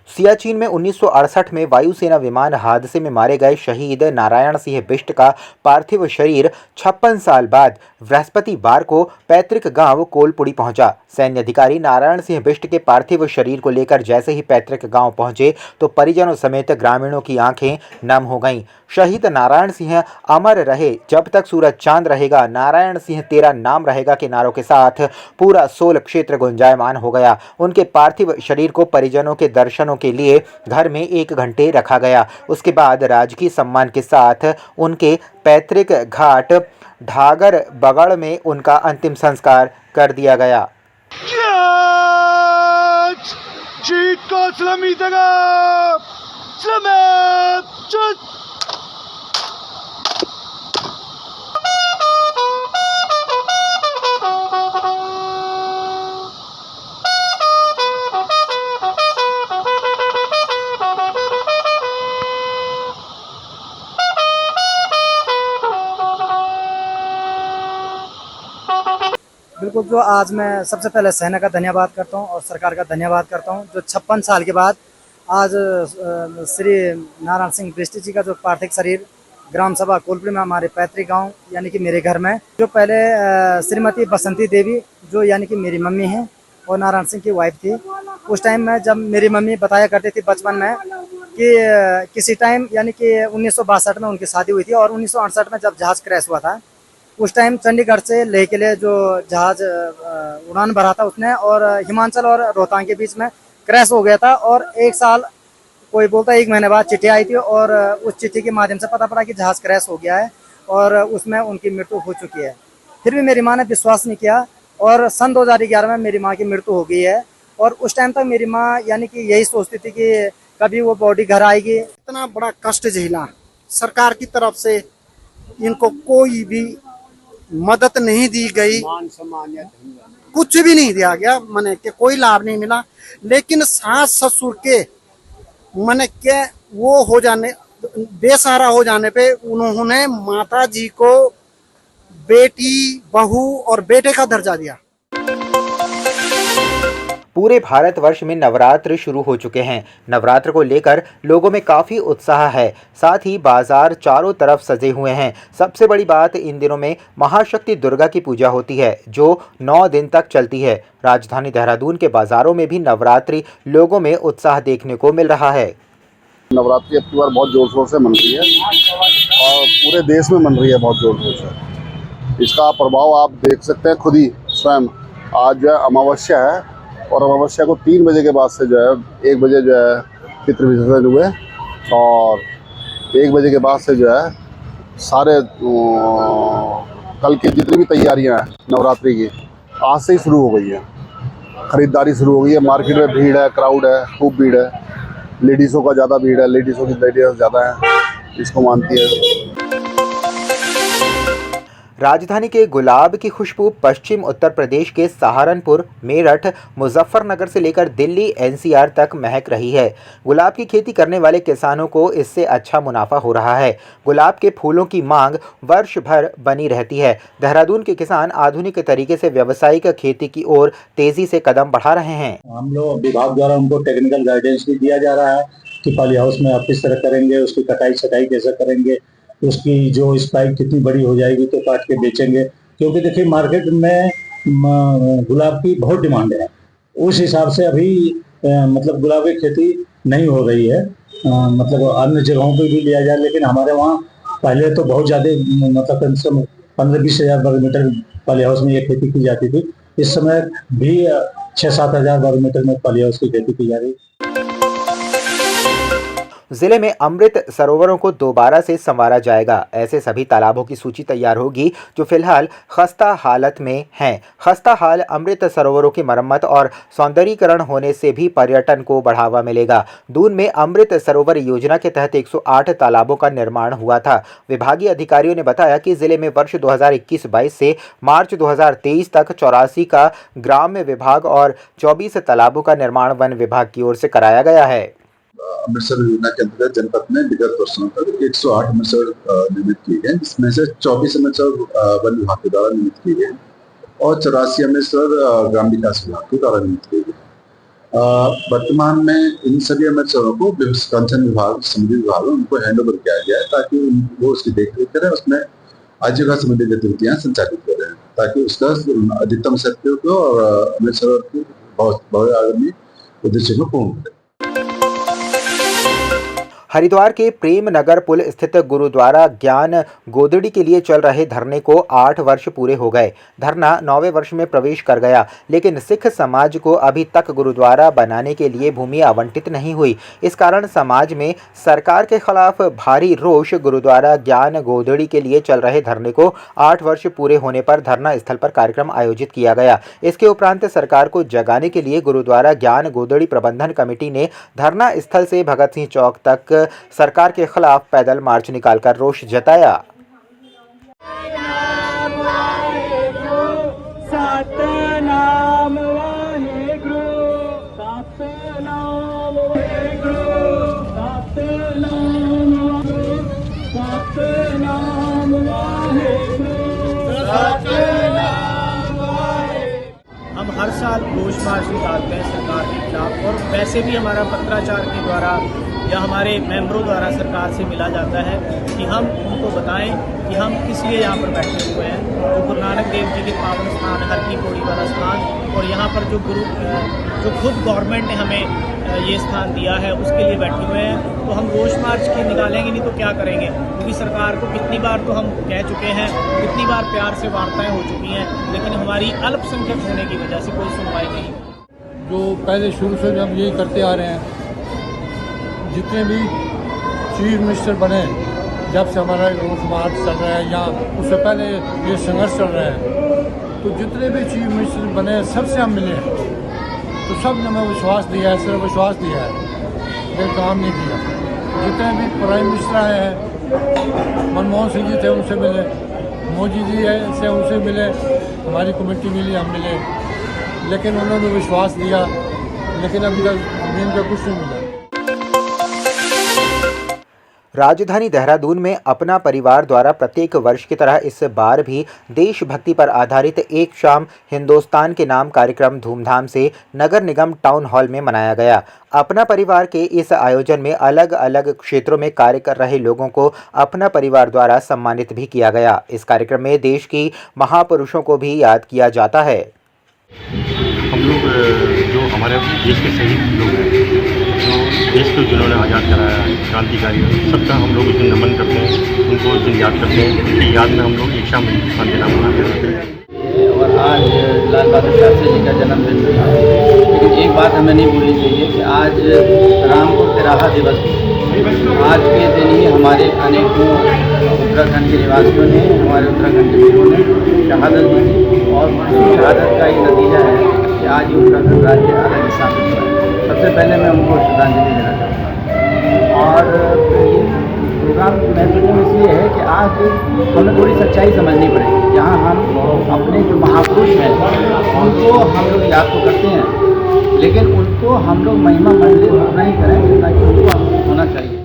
सियाचिन में 1968 में वायुसेना विमान हादसे में मारे गए शहीद नारायण सिंह बिष्ट का पार्थिव शरीर 56 साल बाद बृहस्पतिवार को पैतृक गांव कोलपुड़ी पहुंचा। सैन्य अधिकारी नारायण सिंह बिष्ट के पार्थिव शरीर को लेकर जैसे ही पैतृक गांव पहुंचे तो परिजनों समेत ग्रामीणों की आंखें नम हो गईं। शहीद नारायण सिंह अमर रहे जब तक सूरज चांद रहेगा, नारायण सिंह तेरा नाम रहेगा के नारों के साथ पूरा सोल क्षेत्र गुंजायमान हो गया। उनके पार्थिव शरीर को परिजनों के दर्शनों के लिए घर में 1 घंटे रखा गया। उसके बाद राजकीय सम्मान के साथ उनके पैतृक घाट ढागर बगड़ में उनका अंतिम संस्कार कर दिया गया। जीत को इस्लामी बिल्कुल। जो आज मैं सबसे पहले सेना का धन्यवाद करता हूं और सरकार का धन्यवाद करता हूं जो 56 साल के बाद आज श्री नारायण सिंह बिष्ट जी का जो पार्थिव शरीर ग्राम सभा कोलपुड़ी में हमारे पैतृक गांव यानी कि मेरे घर में, जो पहले श्रीमती बसंती देवी जो यानी कि मेरी मम्मी हैं और नारायण सिंह की वाइफ थी, उस टाइम में जब मेरी मम्मी बताया करती थी बचपन में कि किसी टाइम यानी कि 1962 में उनकी शादी हुई थी और 1968 में जब जहाज़ क्रैश हुआ था उस टाइम चंडीगढ़ से लेह के लिए जो जहाज उड़ान भरा था उसने और हिमाचल और रोहतांग के बीच में क्रैश हो गया था और 1 साल कोई बोलता 1 महीने बाद चिट्ठी आई थी और उस चिट्ठी के माध्यम से पता पड़ा कि जहाज क्रैश हो गया है और उसमें उनकी मृत्यु हो चुकी है। फिर भी मेरी माँ ने विश्वास नहीं किया और सन 2011 में मेरी माँ की मृत्यु हो गई है और उस टाइम तक मेरी माँ यानी कि यही सोचती थी कि कभी वो बॉडी घर आएगी। इतना बड़ा कष्ट झेला, सरकार की तरफ से इनको कोई भी मदद नहीं दी गई, कुछ भी नहीं दिया गया, माने कि कोई लाभ नहीं मिला। लेकिन सास ससुर के माने के वो हो जाने, बेसहारा हो जाने पे उन्होंने माता जी को बेटी, बहू और बेटे का दर्जा दिया। पूरे भारतवर्ष में नवरात्र शुरू हो चुके हैं। नवरात्र को लेकर लोगों में काफ़ी उत्साह है। साथ ही बाजार चारों तरफ सजे हुए हैं। सबसे बड़ी बात, इन दिनों में महाशक्ति दुर्गा की पूजा होती है जो 9 दिन तक चलती है। राजधानी देहरादून के बाजारों में भी नवरात्रि लोगों में उत्साह देखने को मिल रहा है। नवरात्रि अब की बार बहुत जोर शोर से मन रही है और पूरे देश में मन रही है बहुत जोर शोर से। इसका प्रभाव आप देख सकते हैं खुद ही स्वयं। आज अमावस्या है और अमावस्या को 3 बजे के बाद से जो है 1 बजे जो है पितृ विसर्जन हुए और 1 बजे के बाद से जो है सारे कल की जितनी भी तैयारियां हैं नवरात्रि की आज से ही शुरू हो गई है। खरीदारी शुरू हो गई है, मार्केट में भीड़ है, क्राउड है, खूब भीड़ है। लेडीज़ों का ज़्यादा भीड़ है, लेडीज़ों की ज़्यादा है, इसको मानती है। राजधानी के गुलाब की खुशबू पश्चिम उत्तर प्रदेश के सहारनपुर, मेरठ, मुजफ्फरनगर से लेकर दिल्ली एनसीआर तक महक रही है। गुलाब की खेती करने वाले किसानों को इससे अच्छा मुनाफा हो रहा है। गुलाब के फूलों की मांग वर्ष भर बनी रहती है। देहरादून के किसान आधुनिक तरीके से व्यावसायिक खेती की ओर तेजी से कदम बढ़ा रहे हैं। हम लोग विभाग द्वारा उनको टेक्निकल गाइडेंस भी दिया जा रहा है कि पॉली हाउस में आप किस तरह करेंगे, उसकी कटाई छटाई कैसे करेंगे, उसकी जो स्पाइक कितनी बड़ी हो जाएगी तो काट के बेचेंगे। क्योंकि देखिए मार्केट में गुलाब की बहुत डिमांड है, उस हिसाब से अभी मतलब गुलाब की खेती नहीं हो रही है। मतलब अन्य जगहों पे भी लिया जाए, लेकिन हमारे वहाँ पहले तो बहुत ज़्यादा मतलब कम से कम 15-20 हज़ार वर्ग मीटर पॉली हाउस में ये खेती की जाती थी। इस समय भी 6-7 हज़ार वर्ग मीटर में पॉली हाउस की खेती की जा रही है। जिले में अमृत सरोवरों को दोबारा से संवारा जाएगा। ऐसे सभी तालाबों की सूची तैयार होगी जो फिलहाल खस्ता हालत में हैं। खस्ता हाल अमृत सरोवरों की मरम्मत और सौंदर्यीकरण होने से भी पर्यटन को बढ़ावा मिलेगा। दून में अमृत सरोवर योजना के तहत 108 तालाबों का निर्माण हुआ था। विभागीय अधिकारियों ने बताया कि जिले में वर्ष 2021-22 से मार्च 2023 तक 84 का ग्राम्य विभाग और 24 तालाबों का निर्माण वन विभाग की ओर से कराया गया है। अमृतसर योजना के अंतर्गत जनपद में विगत वर्षों तक 108 अमृतसर निर्मित किए गए, जिसमें से 24 अमृतसर वन विभाग के द्वारा निर्मित किए गए और 84 अमृतसर ग्राम विकास विभाग के द्वारा निर्मित किए गए। वर्तमान में इन सभी अमृतसरों को कंसर्न विभाग, समिति विभाग उनको हैंड ओवर किया गया है ताकि वो उसकी देखरेख करें, उसमें आजीविका संबंधी गतिविधियां संचालित करें ताकि उसका अधिकतम सदुपयोग हो और अमृतसर की बहुत आगामी उद्देश्य को पूर्ण करें। हरिद्वार के प्रेम नगर पुल स्थित गुरुद्वारा ज्ञान गोदड़ी के लिए चल रहे धरने को 8 वर्ष पूरे हो गए। धरना 9वें वर्ष में प्रवेश कर गया, लेकिन सिख समाज को अभी तक गुरुद्वारा बनाने के लिए भूमि आवंटित नहीं हुई। इस कारण समाज में सरकार के खिलाफ भारी रोष। गुरुद्वारा ज्ञान गोदड़ी के लिए चल रहे धरने को 8 वर्ष पूरे होने पर धरना स्थल पर कार्यक्रम आयोजित किया गया। इसके उपरांत सरकार को जगाने के लिए गुरुद्वारा ज्ञान गोदड़ी प्रबंधन कमेटी ने धरना स्थल से भगत सिंह चौक तक सरकार के खिलाफ पैदल मार्च निकालकर रोष जताया। हम हर साल रोष मार्च निकालते हैं सरकार के खिलाफ, और वैसे भी हमारा पत्राचार के द्वारा या हमारे मेंबरों द्वारा सरकार से मिला जाता है कि हम उनको बताएं कि हम किस लिए यहाँ पर बैठे हुए हैं। तो गुरु नानक देव जी के पावन स्थान, हर की पौड़ी वाला स्थान, और यहाँ पर जो खुद गवर्नमेंट ने हमें ये स्थान दिया है उसके लिए बैठे हुए हैं। तो हम रोष मार्च की निकालेंगे नहीं तो क्या करेंगे, क्योंकि सरकार को कितनी बार तो हम कह चुके हैं, कितनी बार प्यार से वार्ताएं हो चुकी हैं, लेकिन हमारी अल्पसंख्यक होने की वजह से कोई सुनवाई नहीं। जो पहले शुरू से हम यही करते आ रहे हैं, जितने भी चीफ मिनिस्टर बने, जब से हमारा रोष मार्च चल रहा है या उससे पहले ये संघर्ष चल रहा है, तो जितने भी चीफ मिनिस्टर बने सबसे हम मिले हैं, तो सब ने हमें विश्वास दिया है, सिर्फ विश्वास दिया है, लेकिन काम नहीं किया। जितने भी प्राइम मिनिस्टर आए हैं, मनमोहन सिंह जी थे उनसे मिले, मोदी जी से उनसे मिले, हमारी कमेटी मिली, हम मिले, लेकिन उन्होंने विश्वास दिया, लेकिन अभी तक जमीन पर कुछ नहीं मिला। राजधानी देहरादून में अपना परिवार द्वारा प्रत्येक वर्ष की तरह इस बार भी देशभक्ति पर आधारित एक शाम हिंदुस्तान के नाम कार्यक्रम धूमधाम से नगर निगम टाउन हॉल में मनाया गया। अपना परिवार के इस आयोजन में अलग अलग क्षेत्रों में कार्य कर रहे लोगों को अपना परिवार द्वारा सम्मानित भी किया गया। इस कार्यक्रम में देश की महापुरुषों को भी याद किया जाता है। हम लोग जो हमारे देश के शहीद लोग हैं, जो देश को जिन्होंने आज़ाद कराया, क्रांतिकारी, सबका हम लोग उस दिन नमन करते हैं, उनको उस दिन याद करते हैं। उनकी याद में हम लोग एक शाम हिंदुस्तान के नाम मनाते हैं। और आज लाल बहादुर शास्त्री जी का जन्मदिन है, लेकिन एक बात हमें नहीं भूलनी चाहिए कि आज रामपुर तिराहा दिवस, आज के दिन ही हमारे अनेकों उत्तराखंड के निवासियों ने, हमारे उत्तराखंड के वीरों ने शहादत दी थी, और शहादत का ये नतीजा है कि आज ये उत्तराखंड राज्य अलग स्थापित हुआ है। सबसे पहले मैं उनको श्रद्धांजलि देना चाहूँगा। और ये प्रोग्राम महत्वपूर्ण इसलिए है कि आज हमें थोड़ी सच्चाई समझनी पड़ेगी। यहाँ हम अपने जो महापुरुष हैं उनको हम लोग याद तो करते हैं, लेकिन उनको हम लोग महिमा मंडित उतना ही करें जितना कि उनको होना चाहिए।